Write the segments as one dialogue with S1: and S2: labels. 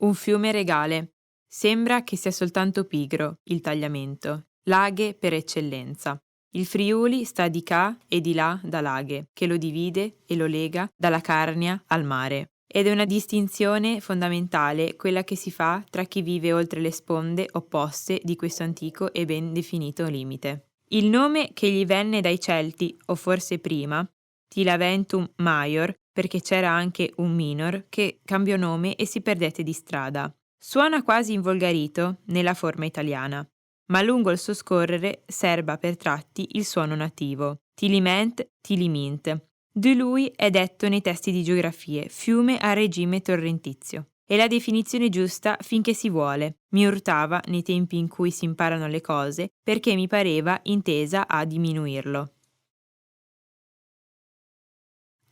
S1: Un fiume regale. Sembra che sia soltanto pigro, il Tagliamento. Laghe per eccellenza. Il Friuli sta di qua e di là da Laghe, che lo divide e lo lega dalla Carnia al mare. Ed è una distinzione fondamentale quella che si fa tra chi vive oltre le sponde opposte di questo antico e ben definito limite. Il nome che gli venne dai Celti, o forse prima, Tilaventum Maior, perché c'era anche un minor che cambiò nome e si perdette di strada. Suona quasi involgarito nella forma italiana, ma lungo il suo scorrere serba per tratti il suono nativo, Tiliment, Tilimint. Di lui è detto nei testi di geografie, fiume a regime torrentizio. È la definizione giusta finché si vuole. Mi urtava nei tempi in cui si imparano le cose, perché mi pareva intesa a diminuirlo.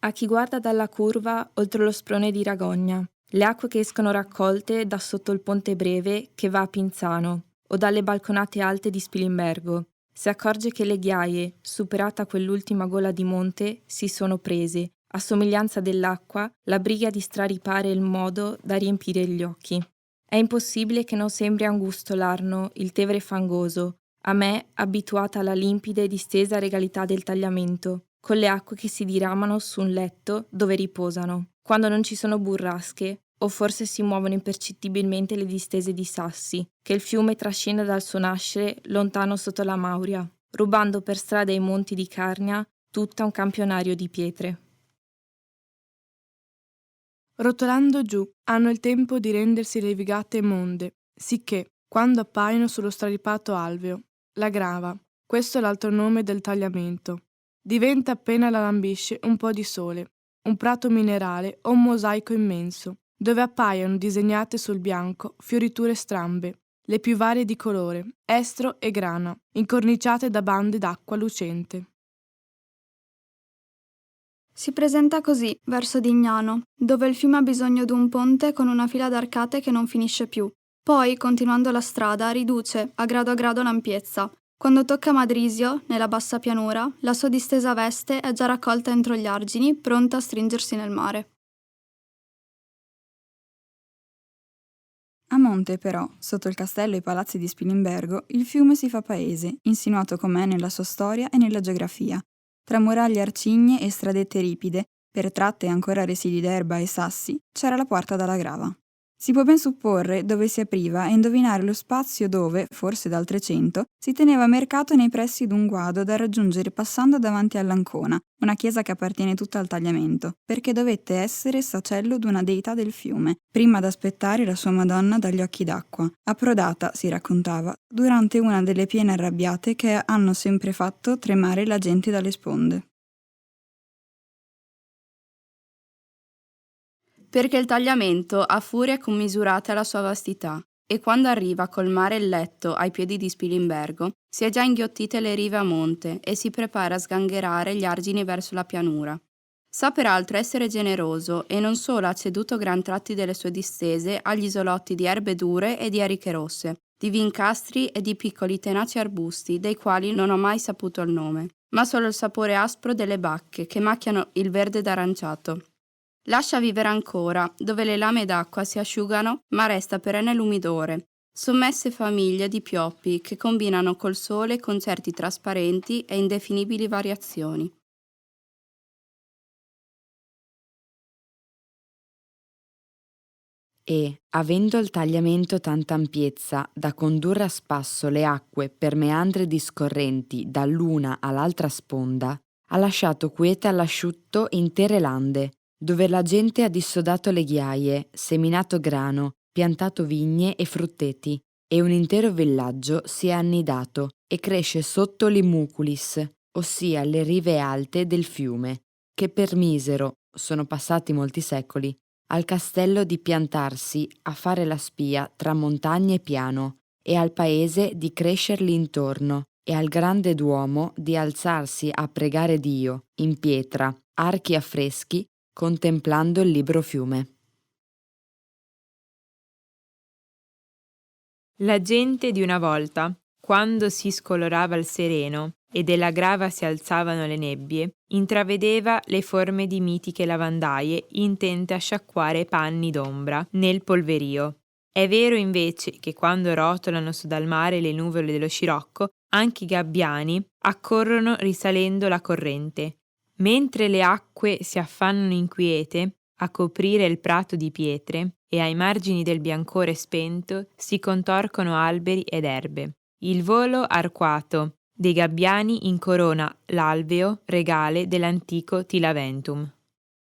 S2: A chi guarda dalla curva oltre lo sprone di Ragogna, le acque che escono raccolte da sotto il ponte breve che va a Pinzano o dalle balconate alte di Spilimbergo, si accorge che le ghiaie, superata quell'ultima gola di monte, si sono prese, a somiglianza dell'acqua, la briga di straripare il modo da riempire gli occhi. È impossibile che non sembri a un gusto l'arno, il Tevere fangoso, a me abituata alla limpida e distesa regalità del Tagliamento, con le acque che si diramano su un letto dove riposano, quando non ci sono burrasche, o forse si muovono impercettibilmente le distese di sassi, che il fiume trascina dal suo nascere lontano sotto la Mauria, rubando per strada ai monti di Carnia tutta un campionario di pietre.
S3: Rotolando giù, hanno il tempo di rendersi levigate e monde, sicché, quando appaiono sullo straripato alveo, la grava, questo è l'altro nome del Tagliamento, diventa appena la lambisce un po' di sole, un prato minerale o un mosaico immenso, dove appaiono disegnate sul bianco fioriture strambe, le più varie di colore, estro e grana, incorniciate da bande d'acqua lucente.
S4: Si presenta così, verso Dignano, dove il fiume ha bisogno di un ponte con una fila d'arcate che non finisce più. Poi, continuando la strada, riduce a grado l'ampiezza. Quando tocca Madrisio, nella bassa pianura, la sua distesa veste è già raccolta entro gli argini, pronta a stringersi nel mare.
S5: A monte, però, sotto il castello e i palazzi di Spilimbergo, il fiume si fa paese, insinuato com'è nella sua storia e nella geografia. Tra muraglie arcigne e stradette ripide, per tratte ancora residui d'erba e sassi, c'era la porta dalla grava. Si può ben supporre dove si apriva e indovinare lo spazio dove, forse dal 300, si teneva mercato nei pressi d'un guado da raggiungere passando davanti all'Ancona, una chiesa che appartiene tutta al Tagliamento, perché dovette essere sacello d'una deità del fiume, prima d'aspettare la sua Madonna dagli occhi d'acqua, approdata, si raccontava, durante una delle piene arrabbiate che hanno sempre fatto tremare la gente dalle sponde.
S6: Perché il Tagliamento ha furia commisurata alla sua vastità, e quando arriva col mare il letto ai piedi di Spilimbergo, si è già inghiottite le rive a monte e si prepara a sgangherare gli argini verso la pianura. Sa peraltro essere generoso e non solo ha ceduto gran tratti delle sue distese agli isolotti di erbe dure e di eriche rosse, di vincastri e di piccoli tenaci arbusti dei quali non ho mai saputo il nome, ma solo il sapore aspro delle bacche che macchiano il verde d'aranciato. Lascia vivere ancora, dove le lame d'acqua si asciugano, ma resta perenne l'umidore. Sommesse famiglie di pioppi che combinano col sole concerti trasparenti e indefinibili variazioni.
S1: E, avendo il Tagliamento tanta ampiezza da condurre a spasso le acque per meandri discorrenti dall'una all'altra sponda, ha lasciato quiete all'asciutto intere lande, dove la gente ha dissodato le ghiaie, seminato grano, piantato vigne e frutteti, e un intero villaggio si è annidato e cresce sotto l'imuculis, ossia le rive alte del fiume, che per misero, sono passati molti secoli, al castello di piantarsi a fare la spia tra montagne e piano, e al paese di crescerli intorno, e al grande duomo di alzarsi a pregare Dio, in pietra, archi affreschi, contemplando il libero fiume. La gente di una volta, quando si scolorava il sereno, e della grava si alzavano le nebbie, intravedeva le forme di mitiche lavandaie intente a sciacquare panni d'ombra nel polverio. È vero invece che quando rotolano su dal mare le nuvole dello scirocco, anche i gabbiani accorrono risalendo la corrente. Mentre le acque si affannano inquiete a coprire il prato di pietre e ai margini del biancore spento si contorcono alberi ed erbe. Il volo arcuato dei gabbiani incorona l'alveo regale dell'antico Tilaventum.